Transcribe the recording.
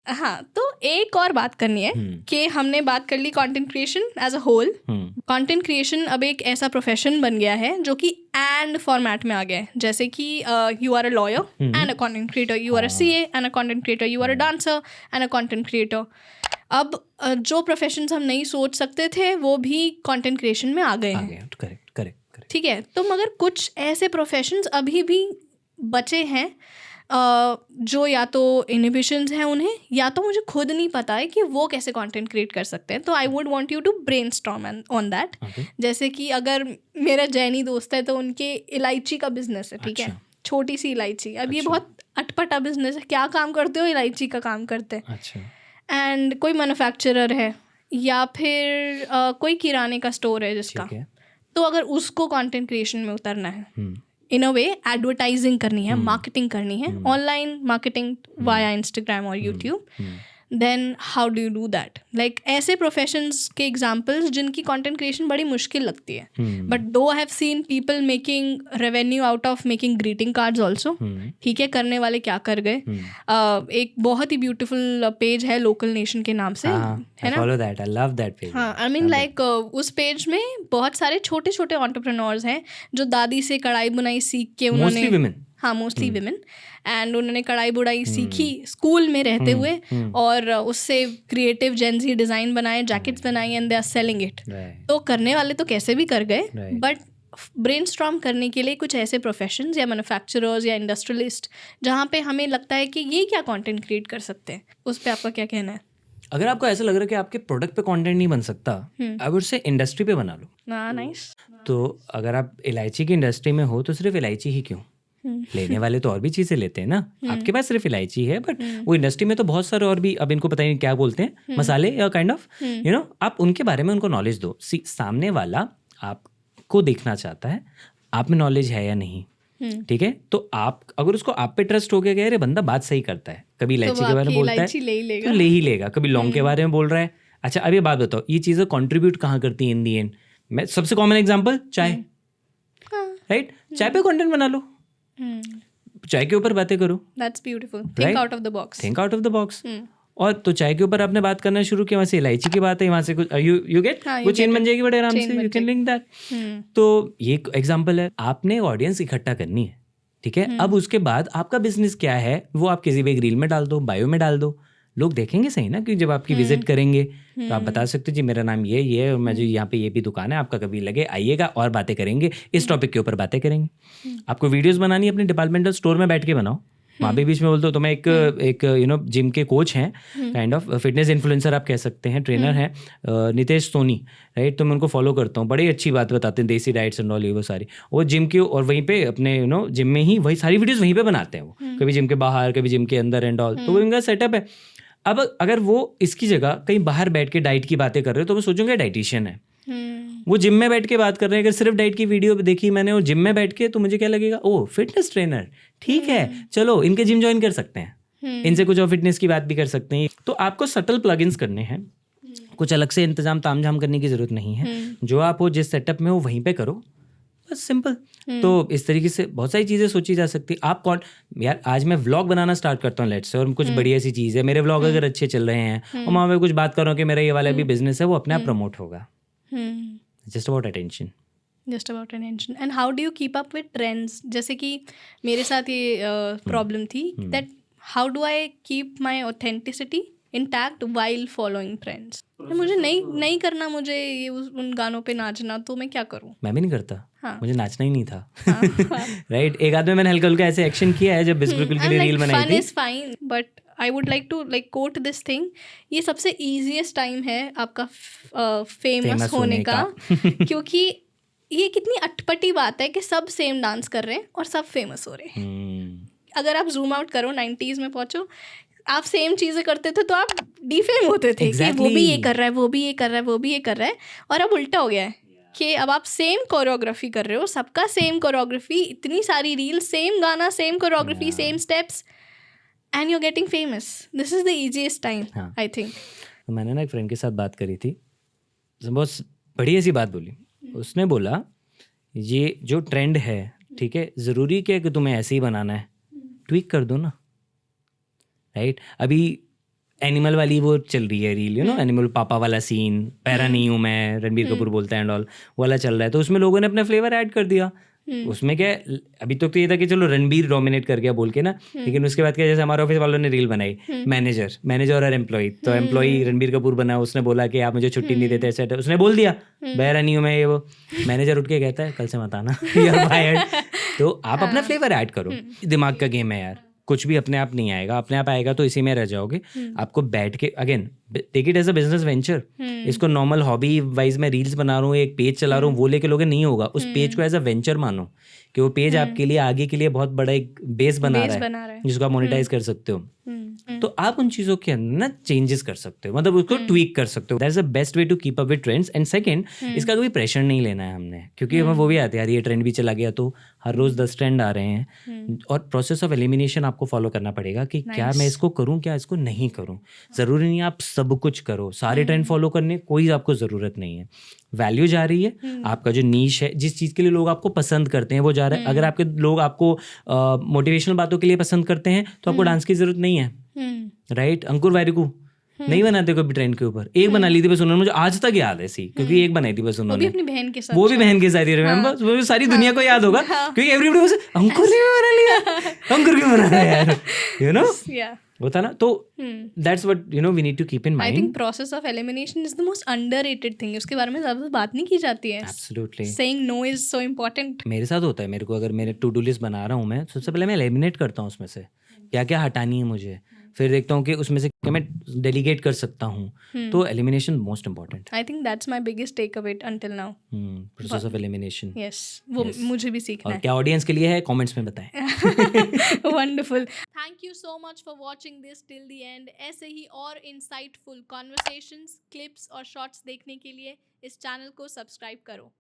हाँ, तो एक और बात करनी है कि हमने बात कर ली content creation as a whole. Content creation अब एक ऐसा प्रोफेशन बन गया है जो कि एंड फॉर्मेट में आ गया है। जैसे कि you are a lawyer and a content creator, you are a CA and a content creator, you are a dancer and a content creator. अब जो प्रोफेशंस हम नहीं सोच सकते थे वो भी कंटेंट क्रिएशन में आ गए हैं। करेक्ट। ठीक है, तो मगर कुछ ऐसे प्रोफेशंस अभी भी बचे हैं जो या तो इनहिबिशंस हैं उन्हें, या तो मुझे खुद नहीं पता है कि वो कैसे कंटेंट क्रिएट कर सकते हैं। तो I would want you to brainstorm on that. जैसे कि अगर मेरा जैनी दोस्त है तो उनके इलायची का बिजनेस है, ठीक है, छोटी सी इलायची। अब ये बहुत अटपटा बिजनेस है, क्या काम करते हो, इलायची का काम करते हैं। एंड कोई मैन्युफैक्चरर है या फिर कोई किराने का स्टोर है जिसका, तो अगर उसको कंटेंट क्रिएशन में उतरना है, इन अ वे एडवर्टाइजिंग करनी है, मार्केटिंग करनी है, ऑनलाइन मार्केटिंग वाया इंस्टाग्राम और YouTube, then how do you do that? Like ऐसे प्रोफेशंस के एग्जाम्पल्स जिनकी कंटेंट क्रिएशन बड़ी मुश्किल लगती है, but though I have seen people making revenue out of making greeting cards also. ठीक है, करने वाले क्या कर गए। एक बहुत ही ब्यूटीफुल पेज है लोकल नेशन के नाम से, है ना? I love that page. हाँ, आई मीन लाइक उस पेज में बहुत सारे छोटे छोटे एंटरप्रेन्योर्स हैं जो दादी से कढ़ाई बुनाई सीख के उन्होंने, मोस्टली विमेन, एंड उन्होंने कढ़ाई बुनाई सीखी स्कूल में रहते हुए, और उससे क्रिएटिव जेंजी डिज़ाइन बनाए, जैकेट्स बनाई, and they are selling it. तो करने वाले तो कैसे भी कर गए, बट ब्रेनस्टॉर्म करने के लिए कुछ ऐसे प्रोफेशंस या मैन्युफैक्चरर्स या इंडस्ट्रियलिस्ट जहाँ पे हमें लगता है कि ये क्या कंटेंट क्रिएट कर सकते हैं, उस पर आपका क्या कहना है? अगर आपको ऐसा लग रहा है कि आपके प्रोडक्ट पे कंटेंट नहीं बन सकता, आई वुड से इंडस्ट्री पे बना लो। नाइस। तो अगर आप इलायची की इंडस्ट्री में हो तो सिर्फ इलायची ही क्यों, लेने वाले तो और भी चीजें लेते हैं ना। आपके पास सिर्फ इलायची है, बट वो इंडस्ट्री में तो बहुत सारे और भी, अब इनको पता नहीं क्या बोलते हैं, मसाले या काइंड ऑफ, यू नो, आप उनके बारे में उनको नॉलेज दो। सामने वाला आपको देखना चाहता है आप में नॉलेज है या नहीं, ठीक है? तो आप अगर उसको आप पे ट्रस्ट हो गया कि अरे बंदा बात सही करता है, कभी इलायची के बारे में बोलता है तो ले ही लेगा, कभी लौंग के बारे में बोल रहा है। अच्छा, अब ये बात बताओ, ये चीज़ें कंट्रीब्यूट कहाँ करती हैं इन दी एंड? मैं सबसे कॉमन एग्जांपल चाय, राइट? चाय पे कंटेंट बना लो, चाय के ऊपर बातें करो। That's beautiful. Think out of the box. Think out of the box. और तो चाय के ऊपर आपने बात करना शुरू किया, वहाँ से इलायची की बात है, वहाँ से कुछ यू गेट वो चेन बन जाएगी बड़े आराम से, यू कैन लिंक दैट। तो ये एग्जांपल है, आपने ऑडियंस इकट्ठा करनी है, ठीक है? अब उसके बाद आपका बिजनेस क्या है वो आप किसी भी एक रील में डाल दो, बायो में डाल दो, लोग देखेंगे सही ना। क्योंकि जब आपकी विजिट करेंगे तो आप बता सकते हो जी मेरा नाम ये है और मैं जो यहाँ पे ये भी दुकान है, आपका कभी लगे आइएगा और बातें करेंगे, इस टॉपिक के ऊपर बातें करेंगे। आपको वीडियोस बनानी है अपने डिपार्टमेंटल स्टोर में बैठ के बनाओ, वहाँ भी बीच में बोल दो। तो मैं एक यू नो जिम के कोच हैं, काइंड ऑफ फिटनेस इन्फ्लुएंसर आप कह सकते हैं, ट्रेनर हैं, नितेश सोनी, राइट? तो मैं उनको फॉलो करता हूँ, बड़ी अच्छी बात बताते हैं, देसी डाइट्स एंड ऑल, ये वो सारी, वो जिम के, और वहीं पे अपने यू नो जिम में ही वही सारी वीडियोस वहीं पे बनाते हैं वो, कभी जिम के बाहर कभी जिम के अंदर एंड ऑल। तो वो इनका सेटअप है। अब अगर वो इसकी जगह कहीं बाहर बैठ के डाइट की बातें कर रहे हो तो मैं सोचूंगा डाइटिशियन है। वो जिम में बैठ के बात कर रहे हैं, अगर सिर्फ डाइट की वीडियो देखी मैंने और जिम में बैठ के, तो मुझे क्या लगेगा, ओ फिटनेस ट्रेनर, ठीक है, चलो इनके जिम ज्वाइन कर सकते हैं, इनसे कुछ और फिटनेस की बात भी कर सकते हैं। तो आपको सटल प्लगइन्स करने हैं, कुछ अलग से इंतजाम तामझाम करने की जरूरत नहीं है। जो आप हो जिस सेटअप में हो वहीं पे करो, बस सिंपल। तो इस तरीके से बहुत सारी चीज़ें सोची जा सकती है। आप कौन, यार आज मैं व्लॉग बनाना स्टार्ट करता हूँ लेट्स से, और कुछ बढ़िया सी चीज़ है, मेरे व्लॉग अगर अच्छे चल रहे हैं और वहाँ पे कुछ बात कर रहा हूँ कि मेरा ये वाला भी बिजनेस है, वो अपने आप प्रमोट होगा। Just about attention. And how do you keep up with trends? जैसे कि मेरे साथ ये प्रॉब्लम थी that how do I keep my authenticity intact while following trends. मुझे नहीं करना, मुझे ये उन गानों पे नाचना, तो मैं क्या करूँ? मैं भी नहीं करता। हाँ. मुझे नाचना ही नहीं था। राइट एक आध में मैंने हल्का हल्का ऐसे एक्शन किया है जब बिस्कुल के लिए रील बनाई थी। Fun is fine, but I would like to quote this thing, ये सबसे ईजीएस्ट टाइम है आपका फेमस होने का क्योंकि ये कितनी अटपटी बात है कि सब सेम डांस कर रहे हैं और सब फेमस हो रहे हैं। अगर आप जूम आउट करो 90s में पहुंचो, आप सेम चीज़ें करते थे तो आप डिफेम होते थे कि वो भी ये कर रहा है, वो भी ये कर रहा है, वो भी ये कर रहा है। और अब उल्टा हो गया है कि अब आप सेम कोरियोग्राफी कर रहे हो, सबका सेम कोरियोग्राफी, इतनी सारी रील, सेम गाना, same choreography, same steps, and you are getting famous. This is the easiest time I think. तो मैंने ना एक फ्रेंड के साथ बात करी थी, बहुत बढ़िया सी बात बोली। उसने बोला ये जो ट्रेंड है, ठीक है, ज़रूरी क्या कि तुम्हें ऐसे ही बनाना है, ट्वीक कर दो ना, राइट? अभी एनिमल वाली वो चल रही है रील, यू नो, एनिमल पापा वाला सीन, पैरा नहीं हूँ मैं, रणबीर कपूर बोलता है एंड ऑल, वाला चल रहा है। तो उसमें लोगों ने अपना फ्लेवर ऐड कर दिया। उसमें क्या है, अभी तक तो ये था कि चलो रणबीर डोमिनेट कर गया बोल के ना, लेकिन उसके बाद क्या, जैसे हमारे ऑफिस वालों ने रील बनाई, मैनेजर और एम्प्लॉय, तो एम्प्लॉय रणबीर कपूर बना, उसने बोला कि आप मुझे छुट्टी नहीं देते, ऐसा उसने बोल दिया, बहरा नहीं हूँ मैं ये वो। मैनेजर उठ के कहता है कल से मत आना, यू आर फायर्ड। तो आप अपना फ्लेवर ऐड करो, दिमाग का गेम है यार, कुछ भी अपने आप नहीं आएगा, अपने आप आएगा तो इसी में रह जाओगे। आपको बैठ के again take it as a business venture, इसको नॉर्मल हॉबी वाइज मैं रील्स बना रहा हूँ, एक पेज चला रहा हूँ, वो लेके लोगे नहीं होगा। उस पेज को एज अ वेंचर मानो कि वो पेज आपके लिए आगे के लिए बहुत बड़ा एक बेस बना रहा है जिसको आप मोनेटाइज कर सकते हो। तो आप उन चीज़ों के अंदर ना चेंजेस कर सकते हो, मतलब उसको ट्वीक कर सकते हो। That is the best way to keep up with trends. And second, इसका कोई प्रेशर नहीं लेना है हमने, क्योंकि हमें वो भी आते हैं यार ये ट्रेंड भी चला गया तो हर रोज 10 ट्रेंड आ रहे हैं, और प्रोसेस ऑफ एलिमिनेशन आपको फॉलो करना पड़ेगा कि क्या मैं इसको करूं, क्या इसको नहीं करूं। जरूरी नहीं आप सब कुछ करो, सारे ट्रेंड फॉलो करने कोई आपको जरूरत नहीं है। वैल्यू जा रही है, आपका जो नीश है, जिस चीज़ के लिए लोग आपको पसंद करते हैं वो जा रहा है। अगर आपके लोग आपको मोटिवेशनल बातों के लिए पसंद करते हैं तो आपको डांस की जरूरत नहीं है, राइट। अंकुर वारिकू नहीं बनाते कभी ट्रेंड के ऊपर, एक बना ली थी बस उन्होंने, मुझे आज तक याद है सी, क्योंकि एक बनाई थी बस उन्होंने, वो भी अपनी बहन के साथ, वो भी बहन के साथ ही, रिमेंबर, वो सारी दुनिया को याद होगा क्योंकि एवरीबॉडी वाज अंकुर ने बना लिया, अंकुर क्यों बना रहा है यार, यू नो, होता ना। तो that's what you know we need to keep in mind. I think process of elimination is the most underrated thing, उसके बारे में ज्यादा बात नहीं की जाती है। Absolutely, saying no is so important. मेरे साथ होता है, मेरे को अगर मेरे टू डू लिस्ट बना रहा हूँ मैं, सबसे पहले मैं एलिमिनेट करता हूँ उसमें से क्या क्या हटानी है मुझे, फिर देखता हूँ कि उसमें से क्या मैं डेलीगेट कर सकता हूँ। तो elimination most important. I think that's my biggest takeaway until now, process of elimination. Yes, वो मुझे भी सीखना है। और क्या ऑडियंस के लिए है कमेंट्स में बताएं। Wonderful, thank you so much for watching this till the end. ऐसे ही और इंसाइटफुल कॉन्वर्सेशंस, क्लिप्स और शॉर्ट्स देखने के लिए इस चैनल को सब्सक्राइब करो।